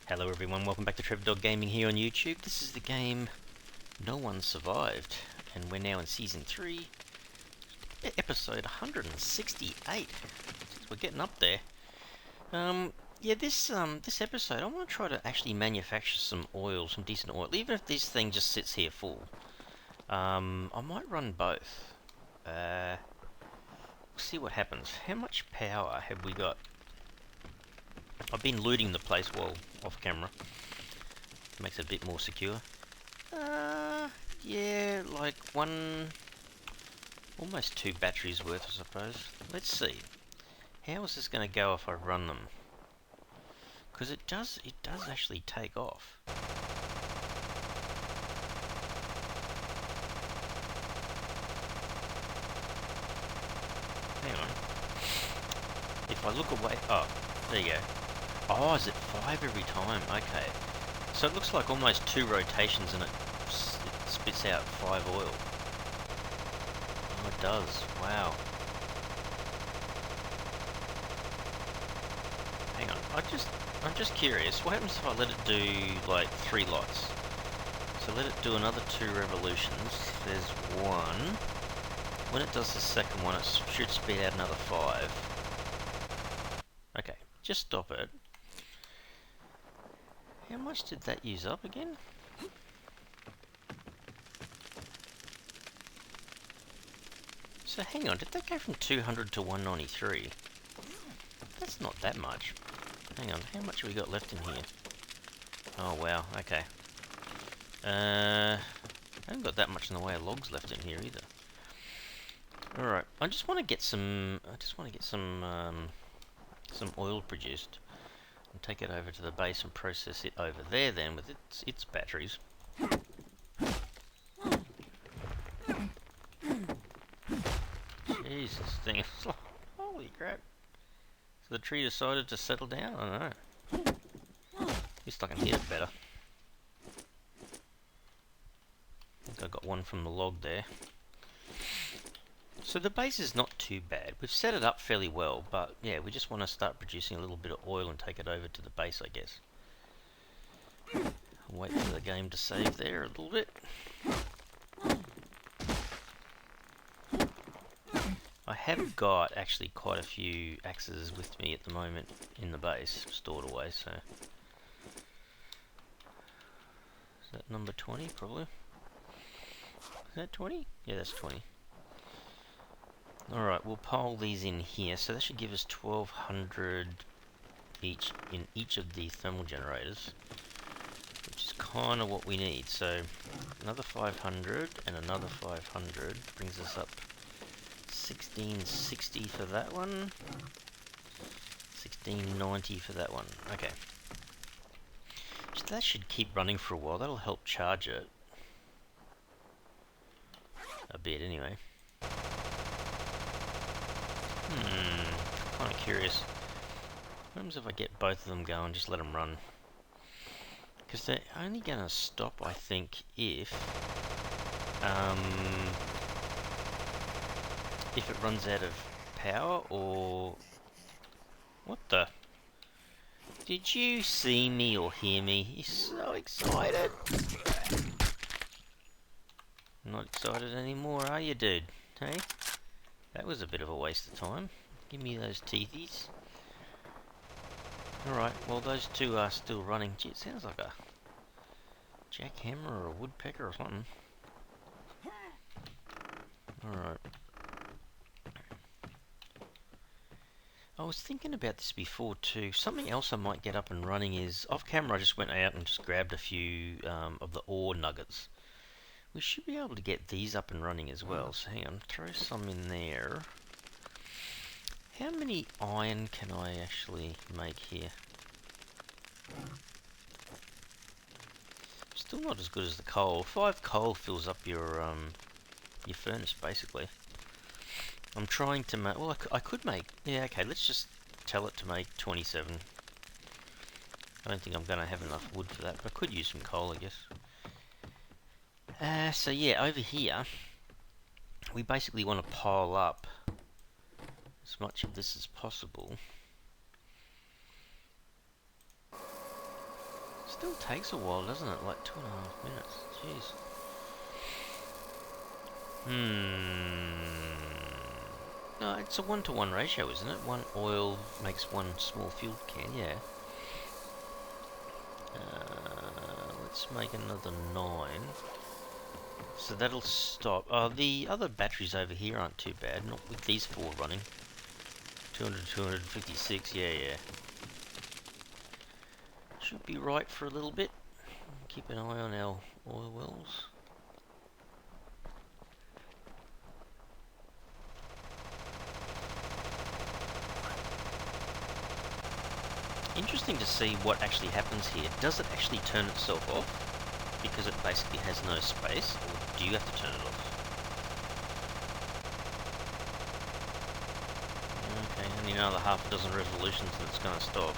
Hello everyone, welcome back to Trev Dog Gaming here on YouTube. This is the game No One Survived, and we're now in Season 3, Episode 168. We're getting up there. This episode, I want to try to actually manufacture some oil, some decent oil, even if this thing just sits here full. I might run both. We'll see what happens. How much power have we got? I've been looting the place off camera. Makes it a bit more secure. Yeah, like almost 2 batteries worth, I suppose. Let's see. How is this going to go if I run them? Because it does actually take off. Hang on. If I look away, oh, there you go. Oh, is it 5 every time? Okay. So it looks like almost 2 rotations and it spits out 5 oil. Oh, it does. Wow. Hang on. I'm just curious. What happens if I let it do like 3 lots? So let it do another 2 revolutions. There's 1. When it does the second one, it should spit out another 5. Okay. Just stop it. How much did that use up again? So hang on, did that go from 200 to 193? That's not that much. Hang on, how much have we got left in here? Oh wow, okay. I haven't got that much in the way of logs left in here either. Alright, I just want to get some oil produced. And take it over to the base and process it over there then with its batteries. Jesus, this thing is... Holy crap. So the tree decided to settle down? I don't know. At least I can hear it better. I think I got one from the log there. So the base is not too bad. We've set it up fairly well, but yeah, we just want to start producing a little bit of oil and take it over to the base, I guess. I'll wait for the game to save there a little bit. I have got actually quite a few axes with me at the moment in the base, stored away, so... Is that number 20, probably? Is that 20? Yeah, that's 20. Alright, we'll pile these in here, so that should give us 1200 each in each of the thermal generators, which is kind of what we need. So another 500 and another 500 brings us up 1660 for that one, 1690 for that one. Okay, so that should keep running for a while. That'll help charge it a bit anyway. Kind of curious. What happens if I get both of them going, just let them run? Because they're only going to stop, I think, if it runs out of power, or... What the? Did you see me or hear me? You're so excited. Not excited anymore, are you, dude? Hey? That was a bit of a waste of time. Give me those teethies. Alright, well those 2 are still running. Gee, it sounds like a jackhammer or a woodpecker or something. Alright. I was thinking about this before too. Something else I might get up and running is, off camera I just went out and just grabbed a few of the ore nuggets. We should be able to get these up and running as well. So hang on, throw some in there. How many iron can I actually make here? Still not as good as the coal. 5 coal fills up your furnace basically. I'm trying to make... Well, I could make... Yeah, okay, let's just tell it to make 27. I don't think I'm going to have enough wood for that, but I could use some coal, I guess. So yeah, over here, we basically want to pile up as much of this as possible. Still takes a while, doesn't it? Like 2.5 minutes. Jeez. No, it's a 1-to-1 ratio, isn't it? One oil makes one small fuel can, yeah. Let's make another 9. So that'll stop. Oh, the other batteries over here aren't too bad. Not with these 4 running. 200, 256, yeah. Should be right for a little bit. Keep an eye on our oil wells. Interesting to see what actually happens here. Does it actually turn itself off because it basically has no space, or do you have to turn it off? Okay, only another half a dozen revolutions and it's going to stop.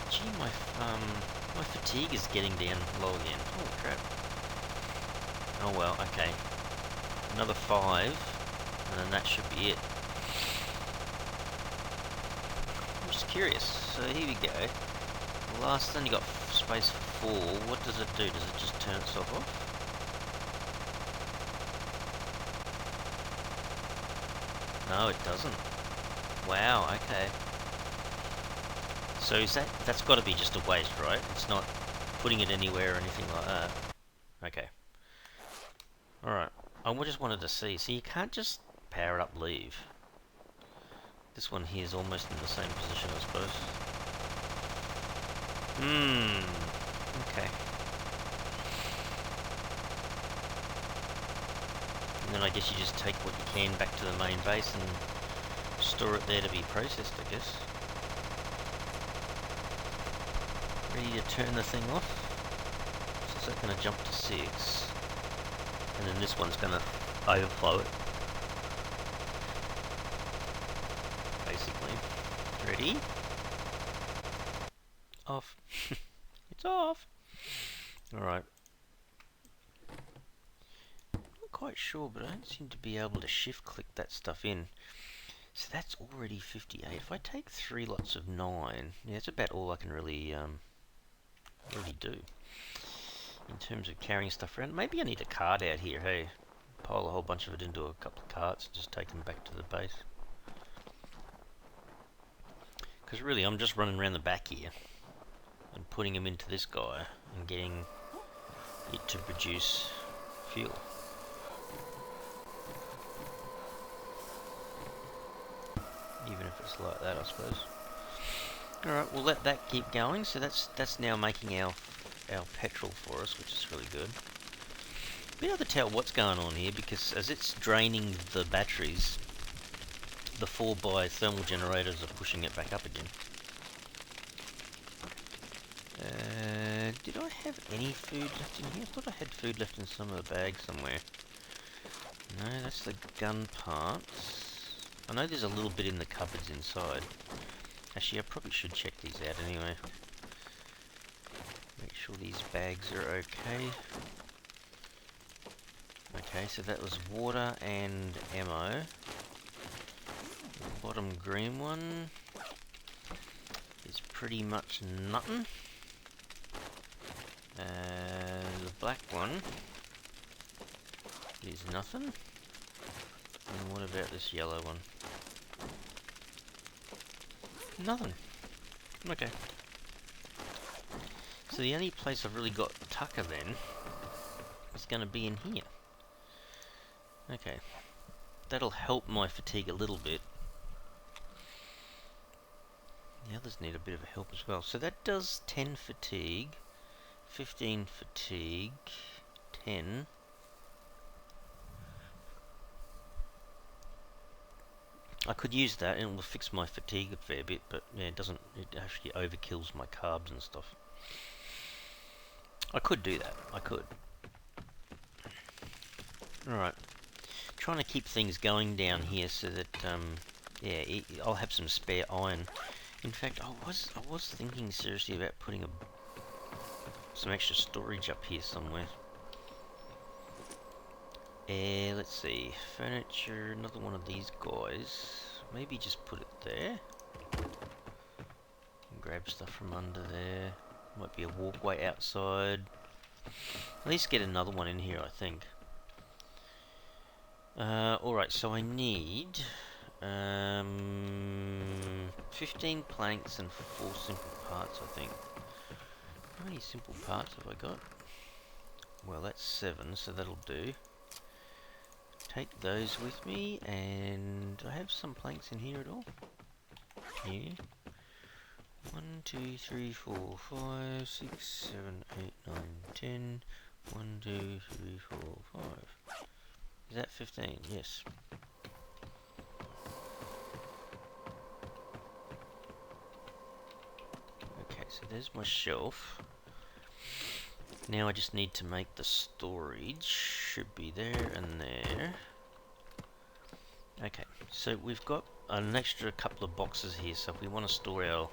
Gee, my fatigue is getting down low again. Holy crap. Oh well, okay. Another 5, and then that should be it. I'm just curious. So here we go. The last then you got space for 4. What does it do? Does it just turn itself off? No, it doesn't. Wow, okay. So is that's got to be just a waste, right? It's not putting it anywhere or anything like that. Okay. Alright. I just wanted to see. So you can't just power it up, leave. This one here is almost in the same position, I suppose. Okay. And then I guess you just take what you can back to the main base and store it there to be processed, I guess. Ready to turn the thing off. So that's going to jump to 6. And then this one's going to overflow it. Basically. Ready? Off. It's off. Alright. Not quite sure, but I don't seem to be able to shift click that stuff in. So that's already 58. If I take 3 lots of 9, yeah, that's about all I can really do in terms of carrying stuff around. Maybe I need a cart out here, hey. Pile a whole bunch of it into a couple of carts and just take them back to the base. Because really, I'm just running around the back here and putting them into this guy and getting it to produce fuel. Even if it's like that, I suppose. Alright, we'll let that keep going. So that's now making our petrol for us, which is really good. Be able to tell what's going on here because as it's draining the batteries, the 4x thermal generators are pushing it back up again. Did I have any food left in here? I thought I had food left in some of the bags somewhere. No, that's the gun parts. I know there's a little bit in the cupboards inside. Actually, I probably should check these out anyway. Make sure these bags are okay. Okay, so that was water and ammo. The bottom green one is pretty much nothing. The black one is nothing. And what about this yellow one? Nothing. Okay. So the only place I've really got tucker then is going to be in here. Okay. That'll help my fatigue a little bit. The others need a bit of help as well. So that does 10 fatigue, 15 fatigue, 10. I could use that and it will fix my fatigue a fair bit, but yeah, it actually overkills my carbs and stuff. I could do that, I could. Alright. Trying to keep things going down here so that, yeah, I'll have some spare iron. In fact, I was thinking seriously about putting some extra storage up here somewhere. Let's see, furniture, another one of these guys. Maybe just put it there. Grab stuff from under there. Might be a walkway outside. At least get another one in here, I think. Alright, so I need 15 planks and 4 simple parts, I think. How many simple parts have I got? Well, that's 7, so that'll do. Take those with me, and do I have some planks in here at all? Yeah. 1, 2, 3, 4, 5, 6, 7, 8, 9, 10. 1, 2, 3, 4, 5. Is that 15? Yes. Okay, so there's my shelf. Now I just need to make the storage. Should be there and there. Okay, so we've got an extra couple of boxes here, so if we want to store our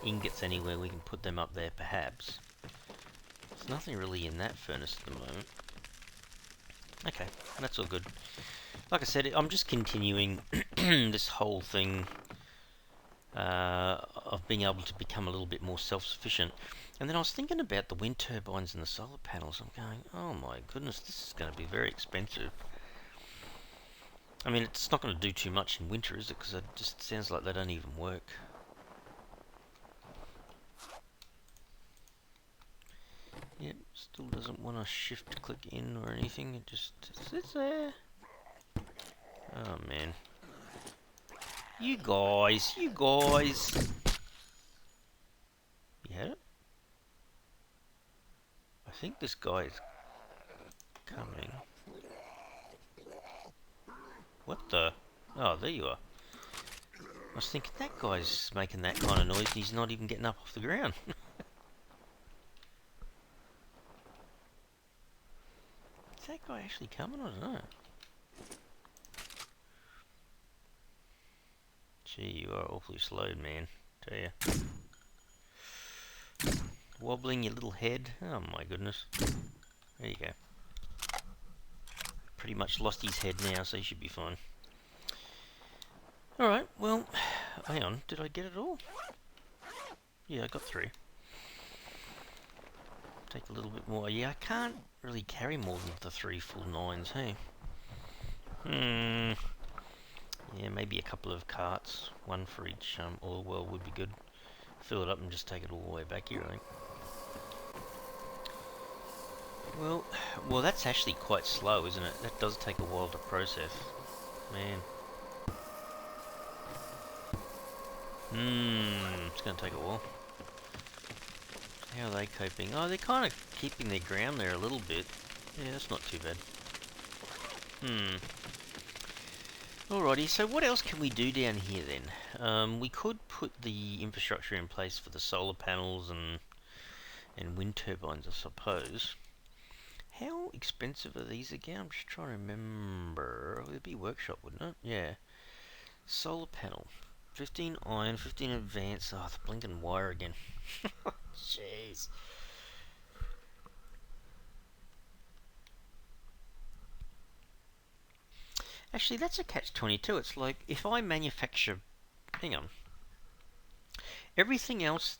ingots anywhere, we can put them up there perhaps. There's nothing really in that furnace at the moment. Okay, that's all good. Like I said, I'm just continuing this whole thing of being able to become a little bit more self-sufficient. And then I was thinking about the wind turbines and the solar panels. I'm going, oh my goodness, this is going to be very expensive. I mean, it's not going to do too much in winter, is it? Because it just sounds like they don't even work. Yep, still doesn't want to shift click in or anything. It just sits there. Oh man. You guys. You had it? I think this guy is coming. What the? Oh, there you are. I was thinking that guy's making that kind of noise and he's not even getting up off the ground. Is that guy actually coming? I don't know. Gee, you are awfully slowed, man. Tell ya. Wobbling your little head. Oh my goodness. There you go. Pretty much lost his head now, so he should be fine. Alright, well, hang on. Did I get it all? Yeah, I got 3. Take a little bit more. Yeah, I can't really carry more than the 3 full 9s, hey? Yeah, maybe a couple of carts. One for each oil well would be good. Fill it up and just take it all the way back here, I think. Well, that's actually quite slow, isn't it? That does take a while to process. Man. It's going to take a while. How are they coping? Oh, they're kind of keeping their ground there a little bit. Yeah, that's not too bad. Alrighty, so what else can we do down here then? We could put the infrastructure in place for the solar panels and wind turbines, I suppose. How expensive are these again? I'm just trying to remember. It'd be workshop, wouldn't it? Yeah. Solar panel. 15 iron, 15 advanced. Oh, the blinking wire again. Jeez. Actually, that's a catch-22. It's like, if I manufacture... Hang on. Everything else...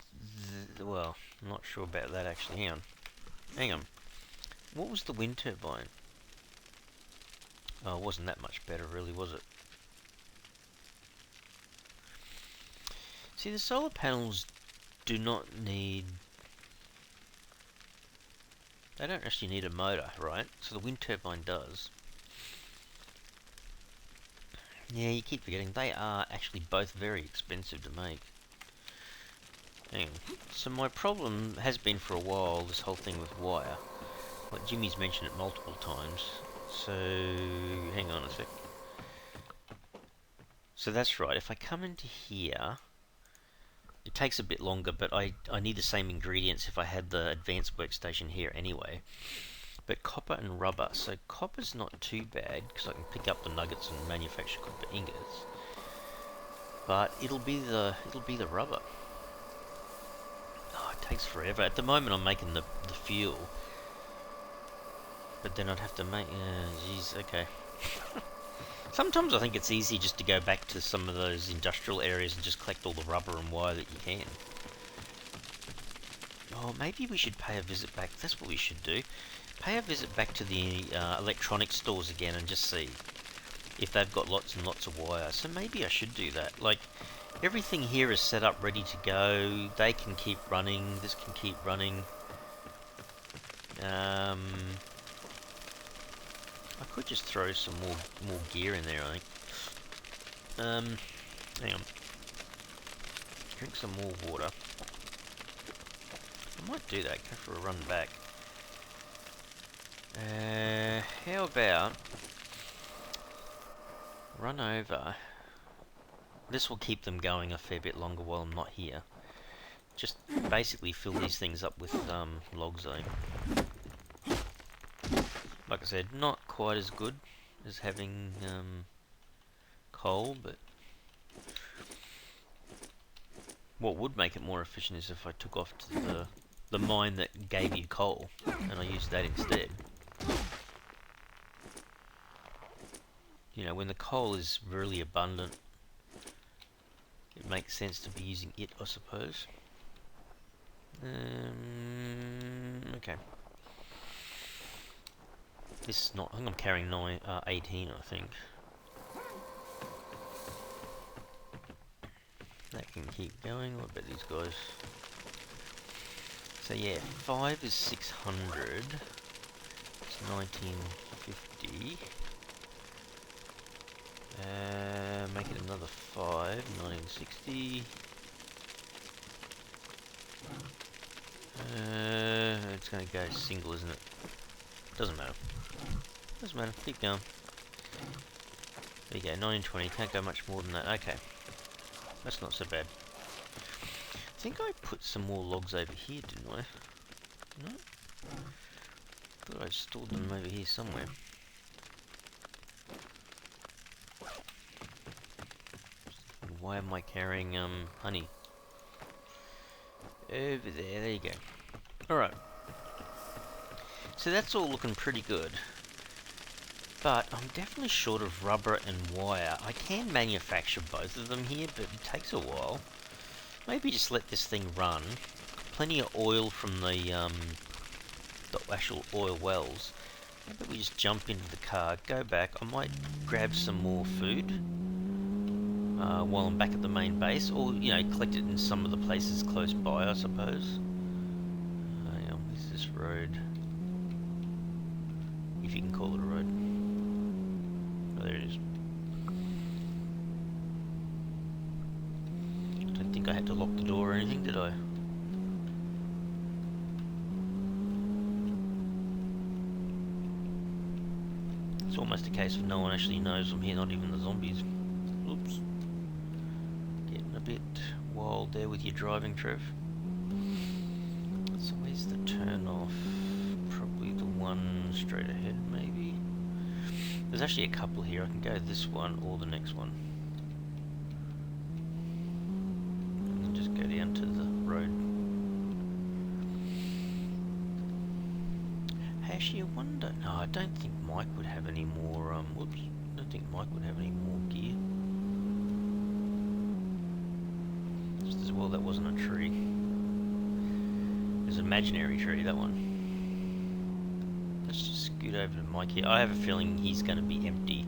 well, I'm not sure about that, actually. Hang on. Hang on. What was the wind turbine? Oh, it wasn't that much better, really, was it? See, the solar panels do not need... They don't actually need a motor, right? So the wind turbine does. Yeah, you keep forgetting. They are actually both very expensive to make. Hang on. So my problem has been for a while, this whole thing with wire. Like Jimmy's mentioned it multiple times. So, hang on a sec. So that's right. If I come into here... It takes a bit longer, but I need the same ingredients if I had the advanced workstation here anyway. But copper and rubber. So copper's not too bad, because I can pick up the nuggets and manufacture copper ingots. But it'll be the rubber. Oh, it takes forever. At the moment I'm making the fuel. But then I'd have to make... jeez, okay. Sometimes I think it's easy just to go back to some of those industrial areas and just collect all the rubber and wire that you can. Oh, maybe we should pay a visit back. That's what we should do. Pay a visit back to the electronics stores again and just see if they've got lots and lots of wire. So maybe I should do that. Like, everything here is set up ready to go. They can keep running. This can keep running. I could just throw some more gear in there, I think. Hang on. Drink some more water. I might do that. Go for a run back. How about run over? This will keep them going a fair bit longer while I'm not here. Just basically fill these things up with logs, though. Like I said, not quite as good as having coal, but what would make it more efficient is if I took off to the mine that gave you coal, and I used that instead. You know, when the coal is really abundant, it makes sense to be using it, I suppose. Okay. This is not. I think I'm carrying 18. I think that can keep going. What about these guys? So yeah, 5 is 600. It's 1950. Make it another 5. 1960. It's going to go single, isn't it? Doesn't matter. Doesn't matter. Keep going. There you go. 1920. Can't go much more than that. Okay. That's not so bad. I think I put some more logs over here, didn't I? No? I thought I stored them over here somewhere. Why am I carrying honey? Over there you go. Alright. So that's all looking pretty good. But I'm definitely short of rubber and wire. I can manufacture both of them here, but it takes a while. Maybe just let this thing run. Plenty of oil from the actual oil wells. Maybe we just jump into the car, go back. I might grab some more food while I'm back at the main base, or you know, collect it in some of the places close by, I suppose. Hang on, where's this road? If you can call it a road. Oh, there it is. I don't think I had to lock the door or anything, did I? It's almost a case of no one actually knows I'm here, not even the zombies. Oops. Getting a bit wild there with your driving, Trev. So where's the turn off? Probably the one straight ahead, maybe? There's actually a couple here. I can go this one or the next one. And then just go down to the road. Actually, I wonder... No, I don't think Mike would have any more... whoops. I don't think Mike would have any more gear. Just as well that wasn't a tree. It was an imaginary tree, that one. Let's just scoot over to Mike here. I have a feeling he's going to be empty.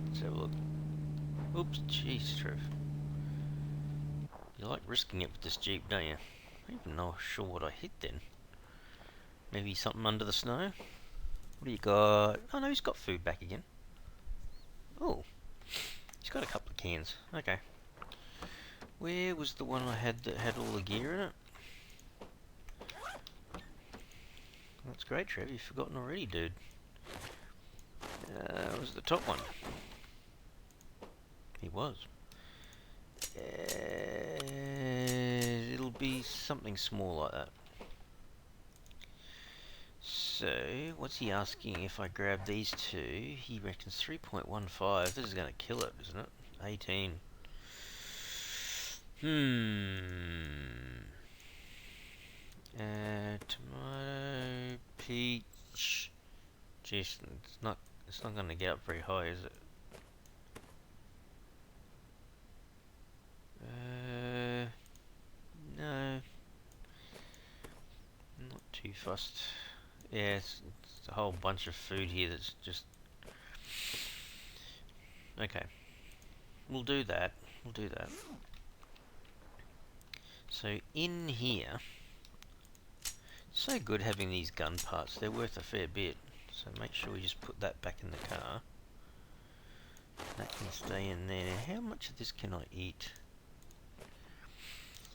Let's have a look. Oops, jeez, Trev. You like risking it with this Jeep, don't you? I don't even know sure what I hit then. Maybe something under the snow? What do you got? Oh no, he's got food back again. Oh, he's got a couple of cans. Okay. Where was the one I had that had all the gear in it? That's great, Trev. You've forgotten already, dude. It was the top one. He was. It'll be something small like that. So, what's he asking if I grab these two? He reckons 3.15. This is going to kill it, isn't it? 18. Tomato, peach. Jeez, it's not going to get up very high, is it? No. too fussed. Yeah, it's a whole bunch of food here that's just... Okay. We'll do that. We'll do that. So in here... So good having these gun parts. They're worth a fair bit. So make sure we just put that back in the car. That can stay in there. How much of this can I eat?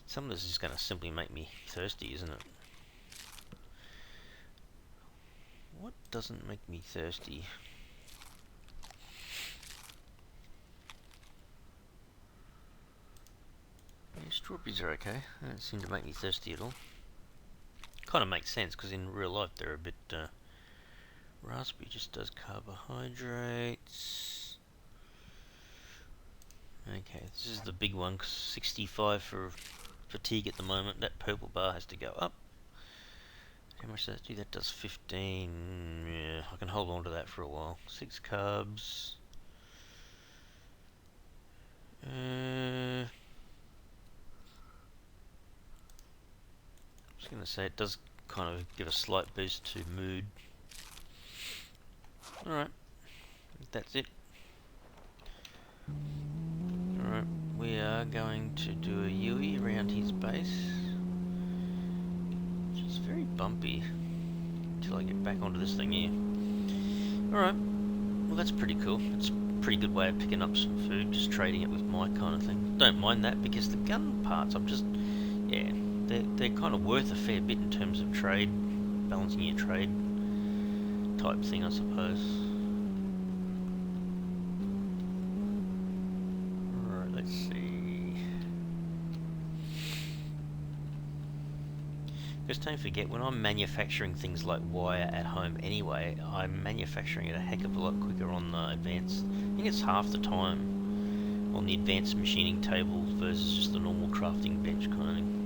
Some of this is going to simply make me thirsty, isn't it? What doesn't make me thirsty? Yeah, strawberries are okay. They don't seem to make me thirsty at all. Kind of makes sense, because in real life they're a bit... raspberry just does carbohydrates. Okay, this is the big one, 65 for fatigue at the moment. That purple bar has to go up. How much does that do? That does 15. Yeah, I can hold on to that for a while. 6 carbs. I was going to say it does kind of give a slight boost to mood. Alright, that's it. Alright, we are going to do a U-E around his base. Which is very bumpy until I get back onto this thing here. Alright, well that's pretty cool. It's a pretty good way of picking up some food, just trading it with my kind of thing. Don't mind that because the gun parts, I'm just, yeah, they're kind of worth a fair bit in terms of trade, balancing your trade type thing, I suppose. Alright, let's see. Just don't forget, when I'm manufacturing things like wire at home anyway, I'm manufacturing it a heck of a lot quicker on the advanced. I think it's half the time on the advanced machining table versus just the normal crafting bench kind of thing.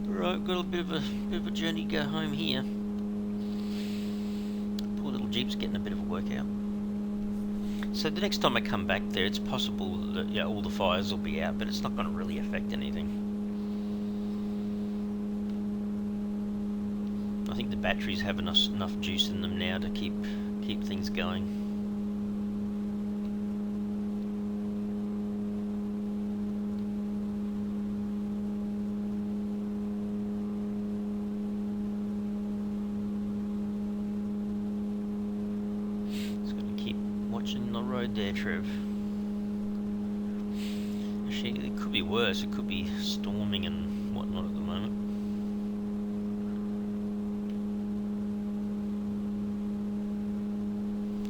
Right, got a bit of a journey to go home here. Poor little Jeep's getting a bit of a workout. So the next time I come back there, it's possible that all the fires will be out, but it's not going to really affect anything. I think the batteries have enough juice in them now to keep things going. Watching the road there, Trev. Actually, it could be worse. It could be storming and whatnot at the moment.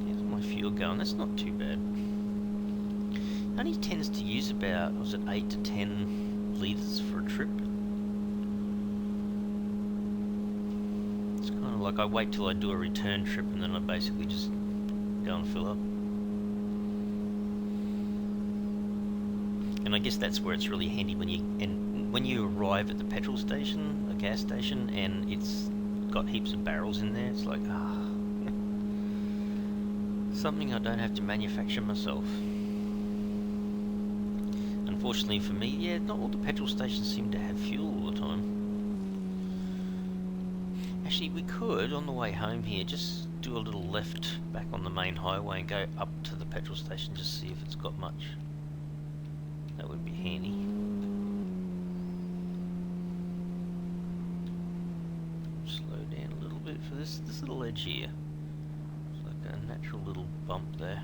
How's my fuel going? That's not too bad. It only tends to use about, was it 8 to 10 litres for a trip? It's kind of like I wait till I do a return trip and then I basically just go and fill up. And I guess that's where it's really handy when you arrive at the petrol station, a gas station, and it's got heaps of barrels in there. It's like, something I don't have to manufacture myself. Unfortunately for me, yeah, not all the petrol stations seem to have fuel all the time. Actually, we could, on the way home here, just do a little left back on the main highway and go up to the petrol station, just see if it's got much. That would be handy. Slow down a little bit for this little edge here. It's like a natural little bump there.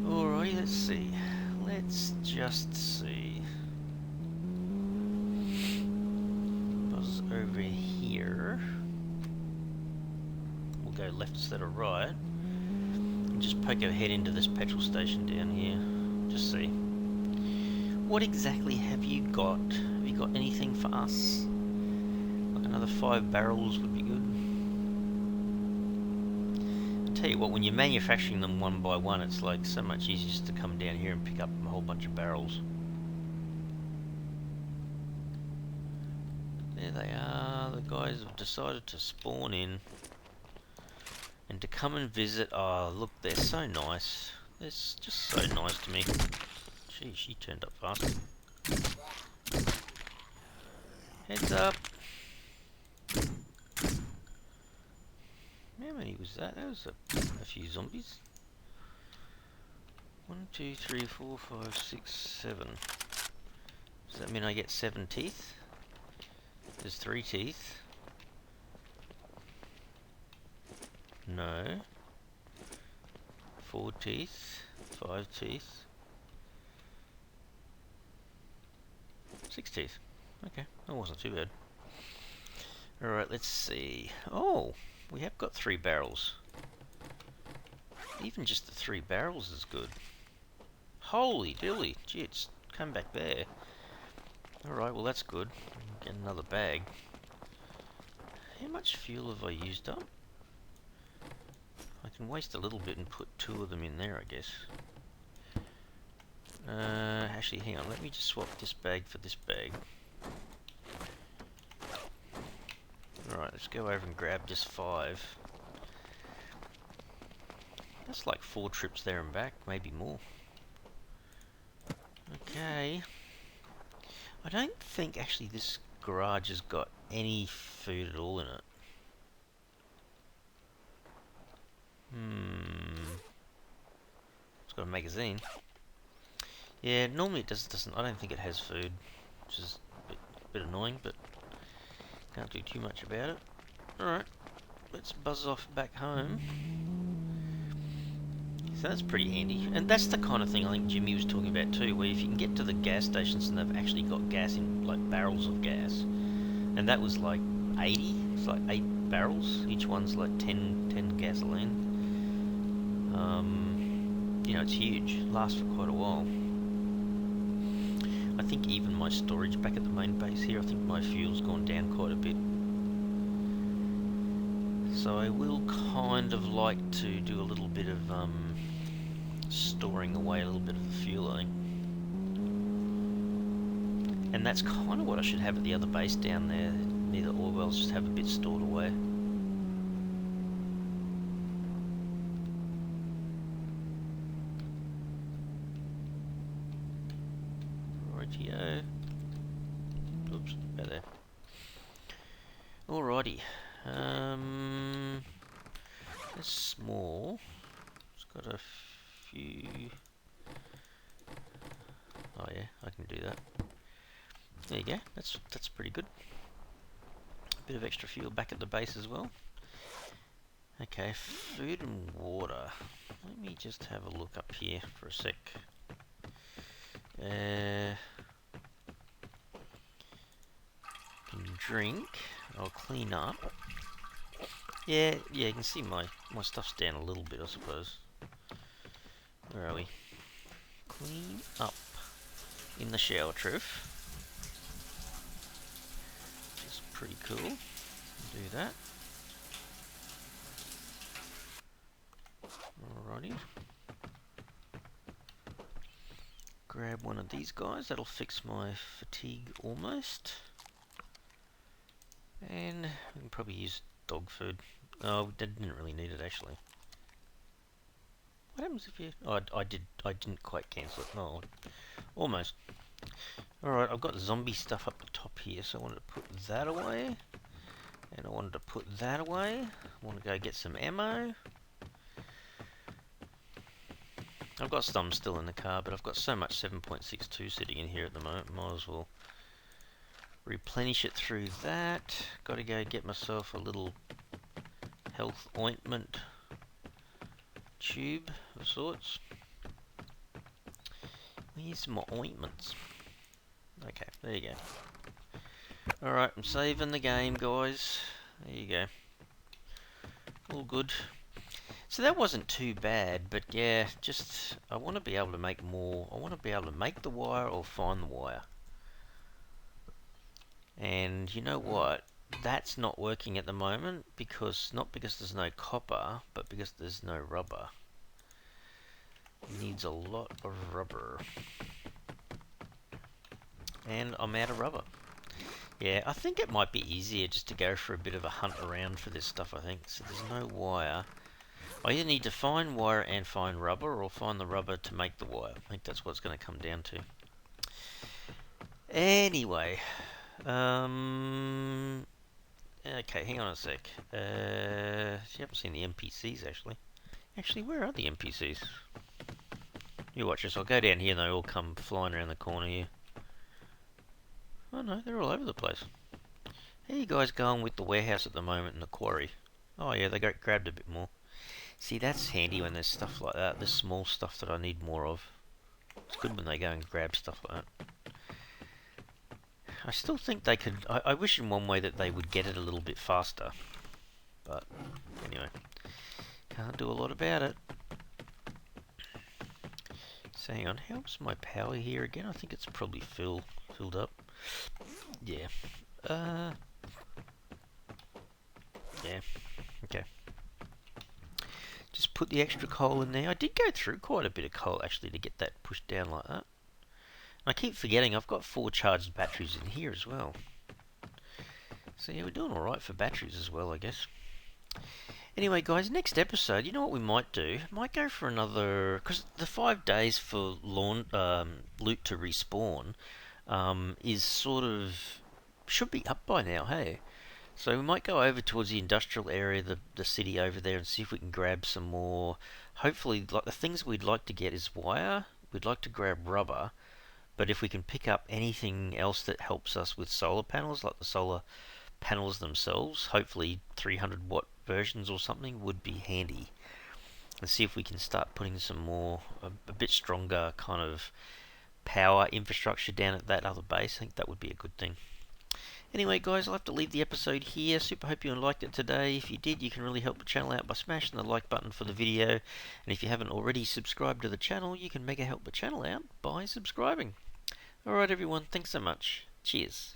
Alright, let's see. Let's just see. Buzz over here. We'll go left instead of right. Just poke our head into this petrol station down here. Just see. What exactly have you got? Have you got anything for us? Like another 5 barrels would be good. I'll tell you what, when you're manufacturing them one by one, it's like so much easier just to come down here and pick up a whole bunch of barrels. There they are. The guys have decided to spawn in. and to come and visit. Oh, look, they're so nice. They're just so nice to me. Gee, she turned up fast. Heads up. How many was that? That was a few zombies. 1, 2, 3, 4, 5, 6, 7. Does that mean I get 7 teeth? There's 3 teeth. No. 4 teeth. 5 teeth. 6 teeth. Okay, that wasn't too bad. Alright, let's see. Oh, we have got 3 barrels. Even just the 3 barrels is good. Holy dilly. Gee, it's come back there. Alright, well that's good. Get another bag. How much fuel have I used up? I can waste a little bit and put 2 of them in there, I guess. Actually, hang on. Let me just swap this bag for this bag. Alright, let's go over and grab just 5. That's like 4 trips there and back, maybe more. Okay. I don't think actually this garage has got any food at all in it. It's got a magazine. Yeah, normally it doesn't. I don't think it has food, which is a bit annoying, but can't do too much about it. Alright, let's buzz off back home. So that's pretty handy. And that's the kind of thing I think Jimmy was talking about too, where if you can get to the gas stations and they've actually got gas in, like barrels of gas, and that was like 80, it's like 8 barrels, each one's like 10 gasoline. You know, it's huge, lasts for quite a while. I think even my storage back at the main base here, I think my fuel's gone down quite a bit. So I will kind of like to do a little bit of storing away a little bit of the fuel, I think. And that's kind of what I should have at the other base down there, near the oil wells, just have a bit stored away. Rightio. Oops, about there. Alrighty. It's small. It's got a few... Oh yeah, I can do that. There you go, that's pretty good. A bit of extra fuel back at the base as well. Okay, food and water. Let me just have a look up here for a sec. Can drink. I'll clean up. Yeah, you can see my stuff's down a little bit, I suppose. Where are we? Clean up in the shower truth. Which is pretty cool. Do that. Alrighty. Grab one of these guys. That'll fix my fatigue almost. And we can probably use dog food. Oh, we didn't really need it actually. What happens if you... Oh, I didn't quite cancel it. No, almost. Alright, I've got zombie stuff up the top here, so I wanted to put that away. And I wanted to put that away. I want to go get some ammo. I've got some still in the car, but I've got so much 7.62 sitting in here at the moment, might as well replenish it through that. Got to go get myself a little health ointment tube of sorts. Where's my ointments? Okay, there you go. Alright, I'm saving the game, guys. There you go. All good. So that wasn't too bad, but yeah, just I want to be able to make more. I want to be able to make the wire or find the wire. And you know what? That's not working at the moment because not because there's no copper, but because there's no rubber. It needs a lot of rubber. And I'm out of rubber. Yeah, I think it might be easier just to go for a bit of a hunt around for this stuff, I think. So there's no wire. I either need to find wire and find rubber, or find the rubber to make the wire. I think that's what it's going to come down to. Anyway, okay, hang on a sec. You haven't seen the NPCs actually. Actually, where are the NPCs? You watch this. I'll go down here and they all come flying around the corner here. Oh no, they're all over the place. How you guys going with the warehouse at the moment and the quarry? Oh yeah, they got grabbed a bit more. See, that's handy when there's stuff like that. There's small stuff that I need more of. It's good when they go and grab stuff like that. I still think they could... I wish in one way that they would get it a little bit faster. But, anyway. Can't do a lot about it. So, hang on. How's my power here again? I think it's probably filled up. Yeah. Yeah. Okay. Just put the extra coal in there. I did go through quite a bit of coal, actually, to get that pushed down like that. I keep forgetting I've got 4 charged batteries in here as well. So yeah, we're doing alright for batteries as well, I guess. Anyway, guys, next episode, you know what we might do? Might go for another... Because the 5 days for loot to respawn is sort of... should be up by now, hey? So we might go over towards the industrial area, the city over there, and see if we can grab some more... Hopefully, like the things we'd like to get is wire. We'd like to grab rubber. But if we can pick up anything else that helps us with solar panels, like the solar panels themselves, hopefully 300 watt versions or something would be handy. And see if we can start putting some more, a bit stronger kind of power infrastructure down at that other base. I think that would be a good thing. Anyway, guys, I'll have to leave the episode here. Super hope you liked it today. If you did, you can really help the channel out by smashing the like button for the video. And if you haven't already subscribed to the channel, you can mega help the channel out by subscribing. Alright everyone, thanks so much. Cheers.